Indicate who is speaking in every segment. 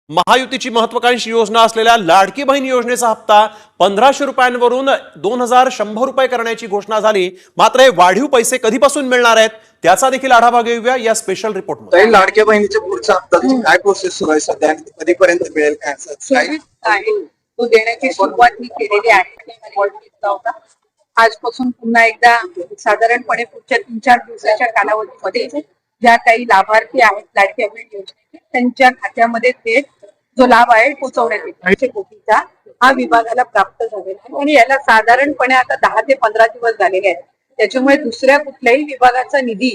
Speaker 1: महायुतीची महत्वाकांक्षी योजना असलेल्या लाडकी बहीण योजनेचा हप्ता 1500 रुपयांवरून 2100 रुपये करण्याची घोषणा झाली। मात्र हे वाढीव पैसे कधीपासून मिळणार आहेत त्याचा देखील आढावा घेऊया या स्पेशल रिपोर्टमध्ये।
Speaker 2: लाडक्या बहिणीच्या पुढचा हप्ताची काय प्रोसेस सुरू आहे सध्या, कधीपर्यंत मिळेल काय
Speaker 3: तो देण्याची सुरुवात मी केलेली आहे। आजपासून पुन्हा एकदा साधारणपणे पुढच्या 3-4 दिवसाच्या कालावधीमध्ये ज्या काही लाभार्थी आहेत लाडक्या बहीण योजनेचे त्यांच्या खात्यामध्ये ते जो लाभ आहे पोहोचवण्यात येईल। कोटीचा हा विभागाला प्राप्त झालेला आहे आणि याला साधारणपणे आता 10 ते 15 दिवस झालेले आहेत। त्याच्यामुळे दुसऱ्या कुठल्याही विभागाचा निधी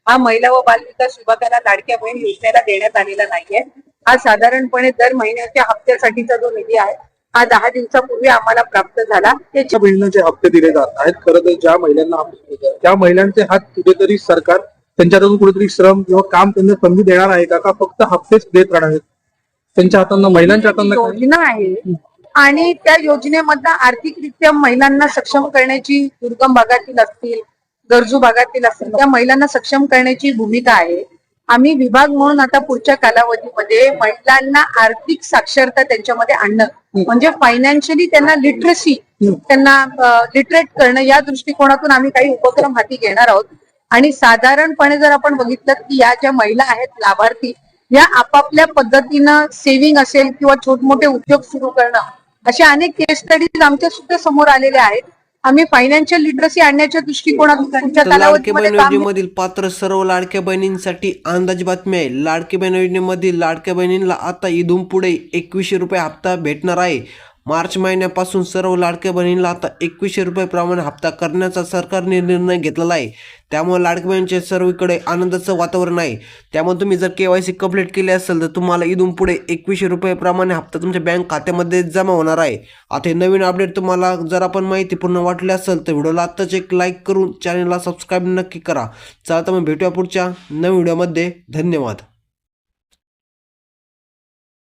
Speaker 3: हा महिला व बालविकास विभागाला लाडक्या बहीण योजनेला देण्यात आलेला नाहीये। हा साधारणपणे दर महिन्याच्या हप्त्यासाठीचा जो निधी आहे हा 10 दिवसापूर्वी आम्हाला प्राप्त झाला।
Speaker 2: त्याच्या बहिणीचे हप्ते दिले जात आहेत। खरं तर ज्या महिलांना हप्ते देतात त्या महिलांचे हात कुठेतरी सरकार त्यांच्यातून कुठेतरी श्रम किंवा काम त्यांना संधी देणार आहे का फक्त हप्तेच देत राहणार आहेत? त्यांच्या हातांना महिलांच्या हातांना
Speaker 3: योजना आहे आणि त्या योजनेमधनं आर्थिकरित्या महिलांना सक्षम करण्याची, दुर्गम भागातील असतील गरजू भागातील असतील त्या महिलांना सक्षम करण्याची भूमिका आहे। आम्ही विभाग म्हणून आता पुढच्या कालावधीमध्ये महिलांना आर्थिक साक्षरता त्यांच्यामध्ये आणणं म्हणजे फायनान्शियली त्यांना लिटरसी, त्यांना लिटरेट करणं या दृष्टिकोनातून आम्ही काही उपक्रम हाती घेणार आहोत। आणि साधारणपणे जर आपण बघितलं की या ज्या महिला आहेत लाभार्थी या आपापल्या पद्धतीनं सेव्हिंग असेल किंवा छोटमोठे उद्योग सुरू करणं अशा अनेक केस स्टडीज आमच्या सुद्धा समोर आलेल्या आहेत। आम्ही फायनान्शियल लिटरसी आणण्याच्या दृष्टिकोनातून
Speaker 4: लाडकी बहीण योजनेमधील पात्र सर्व लाडक्या बहिणींसाठी अंदाज बातमी आहे। लाडकी बहीण योजनेमधील लाडक्या बहिणींना आता इथून पुढे 2100 रुपये हप्ता भेटणार आहे। मार्च महिन्यापासून सर्व लाडक्या बहिणींना आता 2100 रुपये प्रमाणे हप्ता करण्याचा सरकारने निर्णय घेतलेला आहे। त्यामुळे लाडक्या बहिणींच्या सर्वीकडे आनंदाचं वातावरण आहे। त्यामुळे तुम्ही जर KYC कंप्लीट केले असेल तर तुम्हाला इथून पुढे 2100 रुपये प्रमाणे हप्ता तुमच्या बँक खात्यामध्ये जमा होणार आहे। आता हे नवीन अपडेट तुम्हाला जर आपण माहितीपूर्ण वाटले असेल तर व्हिडिओला आत्ताच एक लाईक करून चॅनलला सबस्क्राईब नक्की करा। चला तर मग भेटूया पुढच्या नवीन व्हिडिओमध्ये। धन्यवाद।